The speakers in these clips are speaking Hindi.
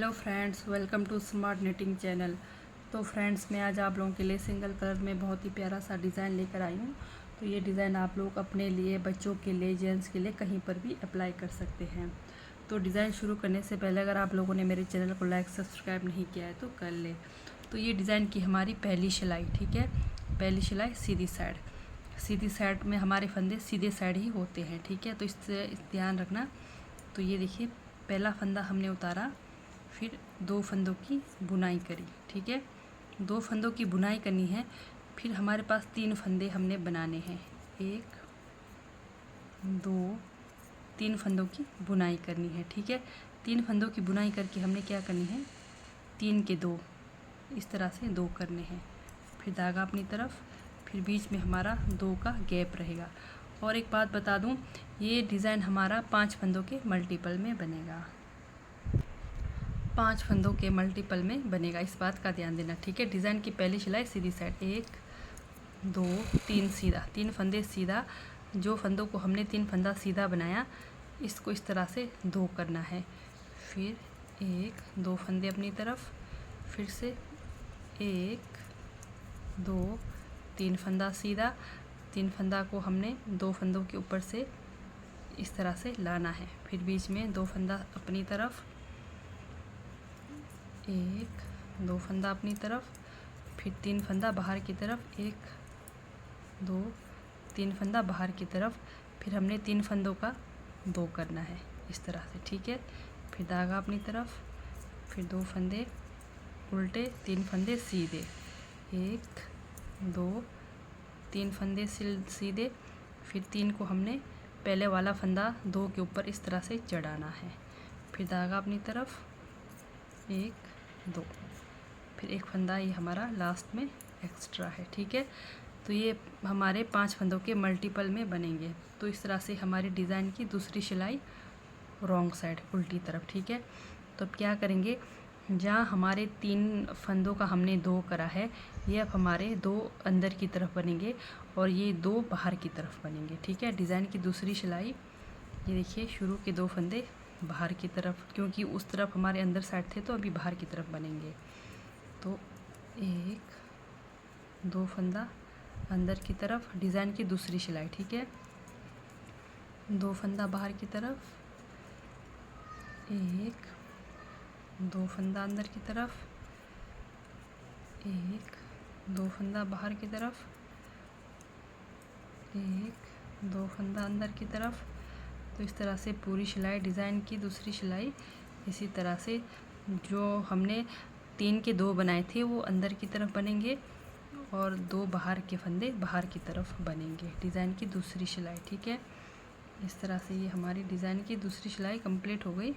Hello friends, welcome to smart knitting channel. तो फ्रेंड्स, मैं आज आप लोगों के लिए सिंगल कलर में बहुत ही प्यारा सा डिज़ाइन लेकर आई हूँ। तो ये डिज़ाइन आप लोग अपने लिए, बच्चों के लिए, जेंट्स के लिए कहीं पर भी अप्लाई कर सकते हैं। तो डिज़ाइन शुरू करने से पहले अगर आप लोगों ने मेरे चैनल को लाइक सब्सक्राइब नहीं किया है तो कर ले। तो ये डिज़ाइन की हमारी पहली सिलाई, ठीक है। पहली सिलाई सीधी साइड में हमारे फंदे सीधे साइड ही होते हैं, ठीक है। तो इससे ध्यान रखना। तो ये देखिए, पहला फंदा हमने उतारा, फिर 2 फंदों की बुनाई करी, ठीक है। 2 फंदों की बुनाई करनी है। फिर हमारे पास 3 फंदे हमने बनाने हैं। 1 2 3 फंदों की बुनाई करनी है, ठीक है। 3 फंदों की बुनाई करके हमने क्या करनी है, 3 के 2 इस तरह से 2 करने हैं। फिर धागा अपनी तरफ, फिर बीच में हमारा 2 का गैप रहेगा। और एक बात बता दूं, ये डिज़ाइन हमारा 5 फंदों के मल्टीपल में बनेगा। 5 फंदों के मल्टीपल में बनेगा, इस बात का ध्यान देना, ठीक है। डिज़ाइन की पहली सिलाई सीधी साइड, 1 2 3 सीधा, 3 फंदे सीधा। जो फंदों को हमने 3 फंदा सीधा बनाया, इसको इस तरह से 2 करना है। फिर 1 2 फंदे अपनी तरफ, फिर से 1 2 3 फंदा सीधा। 3 फंदा को हमने 2 फंदों के ऊपर से इस तरह से लाना है। फिर बीच में 2 फंदा अपनी तरफ, 1 2 फंदा अपनी तरफ, फिर 3 फंदा बाहर की तरफ, 1 2 3 फंदा बाहर की तरफ। फिर हमने 3 फंदों का 2 करना है इस तरह से, ठीक है। फिर धागा अपनी तरफ, फिर 2 फंदे उल्टे, 3 फंदे सीधे, 1 2 3 फंदे सीधे। फिर 3 को हमने पहले वाला फंदा 2 के ऊपर इस तरह से चढ़ाना है। फिर धागा अपनी तरफ, 1 2, फिर एक फंदा ये हमारा लास्ट में एक्स्ट्रा है, ठीक है। तो ये हमारे 5 फंदों के मल्टीपल में बनेंगे। तो इस तरह से हमारी डिज़ाइन की दूसरी सिलाई रॉन्ग साइड, उल्टी तरफ, ठीक है। तो अब क्या करेंगे, जहाँ हमारे 3 फंदों का हमने 2 करा है, ये अब हमारे 2 अंदर की तरफ बनेंगे और ये 2 बाहर की तरफ बनेंगे, ठीक है। डिज़ाइन की दूसरी सिलाई, ये देखिए, शुरू के 2 फंदे बाहर की तरफ, क्योंकि उस तरफ हमारे अंदर साइड थे तो अभी बाहर की तरफ बनेंगे। तो 1 2 फंदा अंदर की तरफ, डिज़ाइन की दूसरी सिलाई, ठीक है। 2 फंदा बाहर की तरफ, 1 2 फंदा अंदर की तरफ, 1 2 फंदा बाहर की तरफ, 1 2 फंदा अंदर की तरफ। तो इस तरह से पूरी सिलाई, डिज़ाइन की दूसरी सिलाई इसी तरह से, जो हमने 3 के 2 बनाए थे वो अंदर की तरफ बनेंगे और 2 बाहर के फंदे बाहर की तरफ बनेंगे, डिज़ाइन की दूसरी सिलाई, ठीक है। इस तरह से ये हमारी डिज़ाइन की दूसरी सिलाई कंप्लीट हो गई।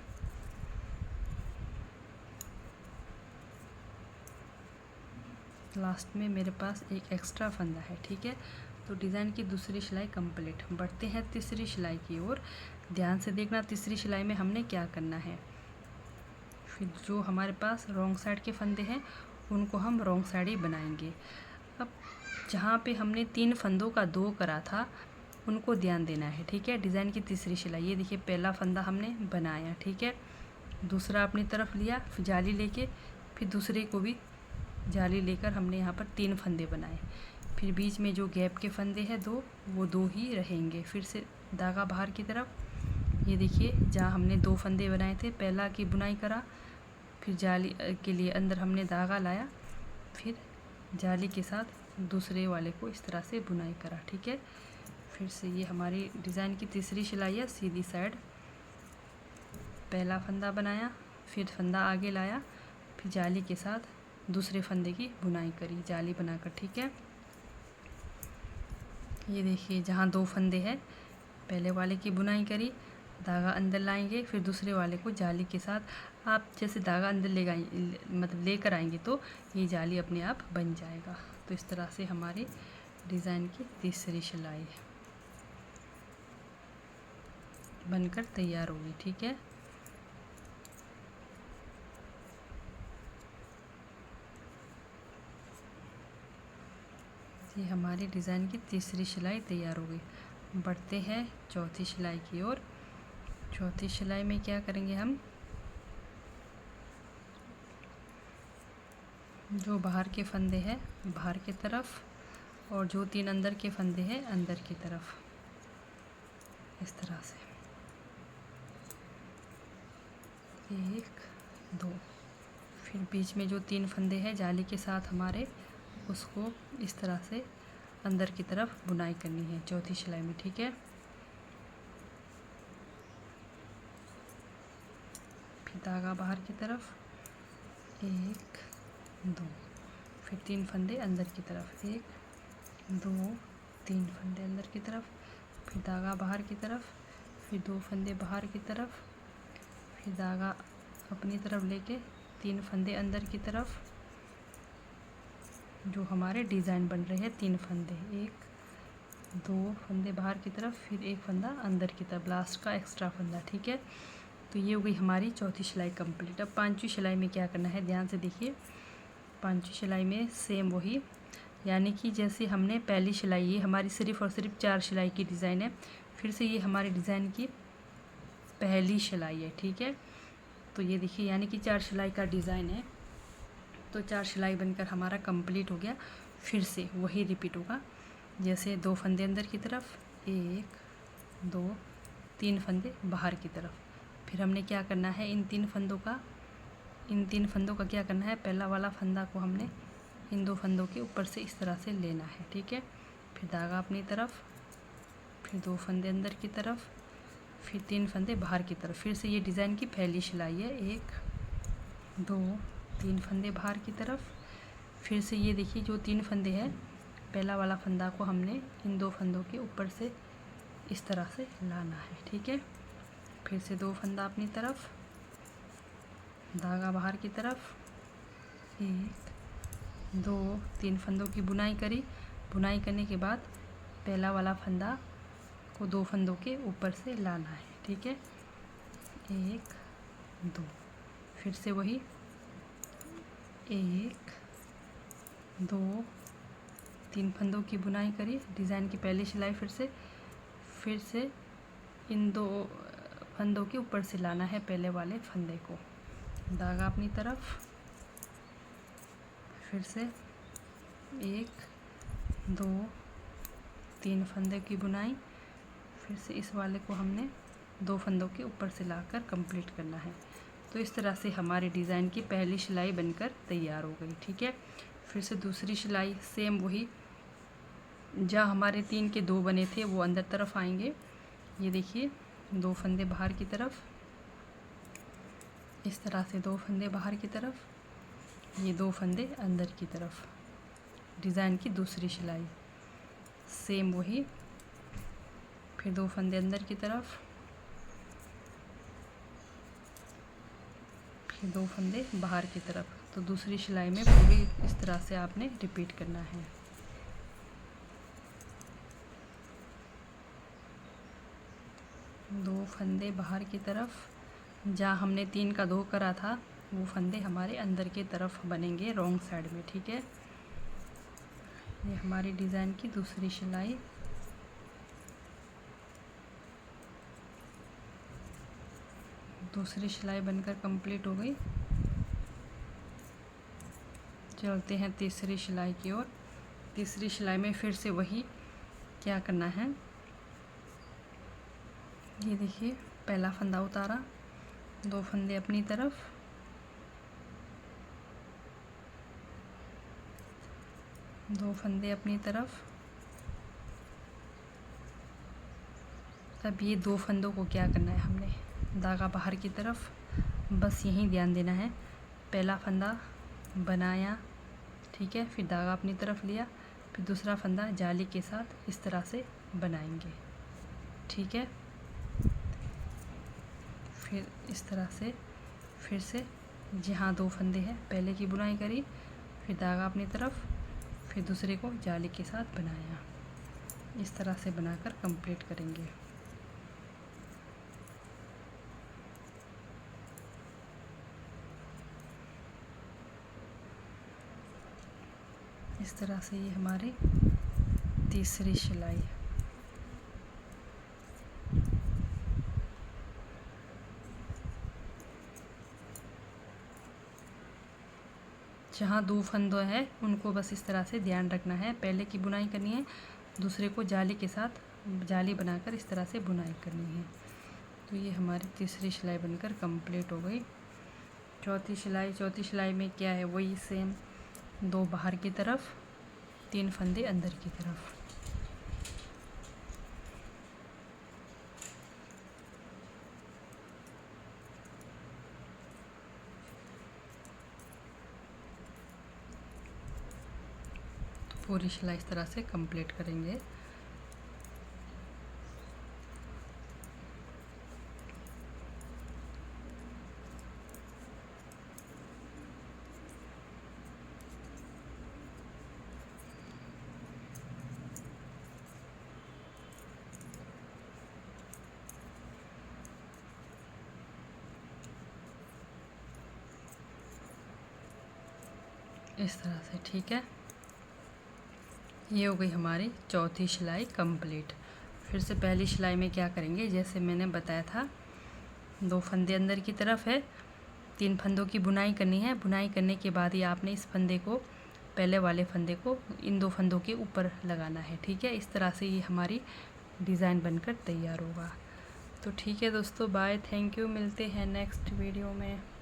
लास्ट में मेरे पास एक एक्स्ट्रा फंदा है, ठीक है। तो डिज़ाइन की दूसरी सिलाई कंप्लीट। बढ़ते हैं तीसरी सिलाई की ओर। ध्यान से देखना, तीसरी सिलाई में हमने क्या करना है। फिर जो हमारे पास रॉन्ग साइड के फंदे हैं उनको हम रॉन्ग साइड ही बनाएंगे। अब जहाँ पे हमने 3 फंदों का 2 करा था उनको ध्यान देना है, ठीक है। डिज़ाइन की तीसरी सिलाई, ये देखिए, पहला फंदा हमने बनाया, ठीक है। दूसरा अपनी तरफ लिया, फिर जाली लेके, फिर दूसरे को भी जाली लेकर हमने यहाँ पर 3 फंदे बनाए। फिर बीच में जो गैप के फंदे हैं 2, वो 2 ही रहेंगे। फिर से धागा बाहर की तरफ, ये देखिए, जहाँ हमने 2 फंदे बनाए थे, पहला की बुनाई करा, फिर जाली के लिए अंदर हमने धागा लाया, फिर जाली के साथ दूसरे वाले को इस तरह से बुनाई करा, ठीक है। फिर से ये हमारी डिज़ाइन की तीसरी सिलाई है, सीधी साइड। पहला फंदा बनाया, फिर फंदा आगे लाया, फिर जाली के साथ दूसरे फंदे की बुनाई करी जाली बनाकर, ठीक है। ये देखिए, जहाँ 2 फंदे हैं, पहले वाले की बुनाई करी, धागा अंदर लाएंगे, फिर दूसरे वाले को जाली के साथ, आप जैसे धागा अंदर मतलब लेकर आएंगे तो ये जाली अपने आप बन जाएगा। तो इस तरह से हमारी डिज़ाइन की तीसरी सिलाई बनकर तैयार होगी, ठीक है। ये हमारी डिज़ाइन की तीसरी सिलाई तैयार हो गई। बढ़ते हैं चौथी सिलाई की ओर। चौथी सिलाई में क्या करेंगे हम, जो बाहर के फंदे हैं बाहर की तरफ और जो 3 अंदर के फंदे हैं अंदर की तरफ, इस तरह से 1 2। फिर बीच में जो 3 फंदे हैं जाली के साथ हमारे, उसको इस तरह से अंदर की तरफ बुनाई करनी है चौथी सिलाई में। ठीक है, फिर धागा बाहर की तरफ 1 2, फिर 3 फंदे अंदर की तरफ 1 2 3 फंदे अंदर की तरफ, फिर धागा बाहर की तरफ, फिर 2 फंदे बाहर की तरफ, फिर धागा अपनी तरफ लेके 3 फंदे अंदर की तरफ, जो हमारे डिज़ाइन बन रहे हैं 3 फंदे, 1 2 फंदे बाहर की तरफ, फिर 1 फंदा अंदर की तरफ, लास्ट का एक्स्ट्रा फंदा। ठीक है, तो ये हो गई हमारी चौथी सिलाई कंप्लीट। अब 5वीं सिलाई में क्या करना है, ध्यान से देखिए। 5वीं सिलाई में सेम वही, यानी कि जैसे हमने पहली सिलाई, ये हमारी सिर्फ और सिर्फ 4 सिलाई की डिज़ाइन है, फिर से ये हमारी डिज़ाइन की पहली सिलाई है। ठीक है, तो ये देखिए यानी कि 4 सिलाई का डिज़ाइन है, तो 4 सिलाई बनकर हमारा कंप्लीट हो गया। फिर से वही रिपीट होगा, जैसे 2 फंदे अंदर की तरफ 1 2 3 फंदे बाहर की तरफ। फिर हमने क्या करना है, इन 3 फंदों का क्या करना है, पहला वाला फंदा को हमने इन 2 फंदों के ऊपर से इस तरह से लेना है। ठीक है, फिर धागा अपनी तरफ, फिर 2 फंदे अंदर की तरफ, फिर 3 फंदे बाहर की तरफ। फिर से ये डिज़ाइन की पहली सिलाई है, 1 2 3 फंदे बाहर की तरफ। फिर से ये देखिए जो 3 फंदे हैं, पहला वाला फंदा को हमने इन 2 फंदों के ऊपर से इस तरह से लाना है। ठीक है, फिर से 2 फंदा अपनी तरफ, धागा बाहर की तरफ, 1 2 3 फंदों की बुनाई करी। बुनाई करने के बाद पहला वाला फंदा को 2 फंदों के ऊपर से लाना है। ठीक है, 1 2, फिर से वही 1 2 3 फंदों की बुनाई करी, डिज़ाइन की पहली सिलाई। फिर से इन 2 फंदों के ऊपर से लाना है पहले वाले फंदे को, धागा अपनी तरफ, फिर से 1 2 3 फंदे की बुनाई। फिर से इस वाले को हमने 2 फंदों के ऊपर से लाकर कंप्लीट करना है। तो इस तरह से हमारी डिज़ाइन की पहली सिलाई बनकर तैयार हो गई। ठीक है, फिर से दूसरी सिलाई सेम वही, जहाँ हमारे 3 के 2 बने थे वो अंदर तरफ आएंगे। ये देखिए 2 फंदे बाहर की तरफ, इस तरह से 2 फंदे बाहर की तरफ, ये 2 फंदे अंदर की तरफ, डिज़ाइन की दूसरी सिलाई सेम वही, फिर 2 फंदे अंदर की तरफ, फिर 2 फंदे बाहर की तरफ। तो दूसरी सिलाई में पूरी इस तरह से आपने रिपीट करना है। दो फंदे बाहर की तरफ, जहाँ हमने 3 का 2 करा था वो फंदे हमारे अंदर की तरफ बनेंगे रॉन्ग साइड में। ठीक है, ये हमारी डिज़ाइन की दूसरी सिलाई। दूसरी सिलाई बनकर कंप्लीट हो गई। चलते हैं तीसरी सिलाई की ओर। तीसरी सिलाई में फिर से वही क्या करना है, ये देखिए पहला फंदा उतारा, 2 फंदे अपनी तरफ, दो फंदे अपनी तरफ। अब ये 2 फंदों को क्या करना है, हमने धागा बाहर की तरफ, बस यहीं ध्यान देना है। पहला फंदा बनाया, ठीक है, फिर धागा अपनी तरफ लिया, फिर दूसरा फंदा जाली के साथ इस तरह से बनाएंगे। ठीक है, फिर इस तरह से फिर से जहाँ 2 फंदे हैं पहले की बुनाई करी, फिर धागा अपनी तरफ, फिर दूसरे को जाली के साथ बनाया। इस तरह से बनाकर कंप्लीट करेंगे। इस तरह से ये हमारी तीसरी सिलाई। जहाँ दो फंदे हैं उनको बस इस तरह से ध्यान रखना है। पहले की बुनाई करनी है, दूसरे को जाली के साथ जाली बनाकर इस तरह से बुनाई करनी है। तो ये हमारी तीसरी सिलाई बनकर कंप्लीट हो गई। चौथी सिलाई में क्या है, वही सेम, 2 बाहर की तरफ, 3 फंदे अंदर की तरफ। पूरी सिलाई इस तरह से कंप्लीट करेंगे। इस तरह से, ठीक है। ये हो गई हमारी चौथी सिलाई कंप्लीट। फिर से पहली सिलाई में क्या करेंगे, जैसे मैंने बताया था, 2 फंदे अंदर की तरफ है, 3 फंदों की बुनाई करनी है। बुनाई करने के बाद ही आपने इस फंदे को, पहले वाले फंदे को इन 2 फंदों के ऊपर लगाना है, ठीक है। इस तरह से ये हमारी डिज़ाइन बनकर तैयार होगा। तो ठीक है दोस्तों, बाय, थैंक यू, मिलते हैं नेक्स्ट वीडियो में।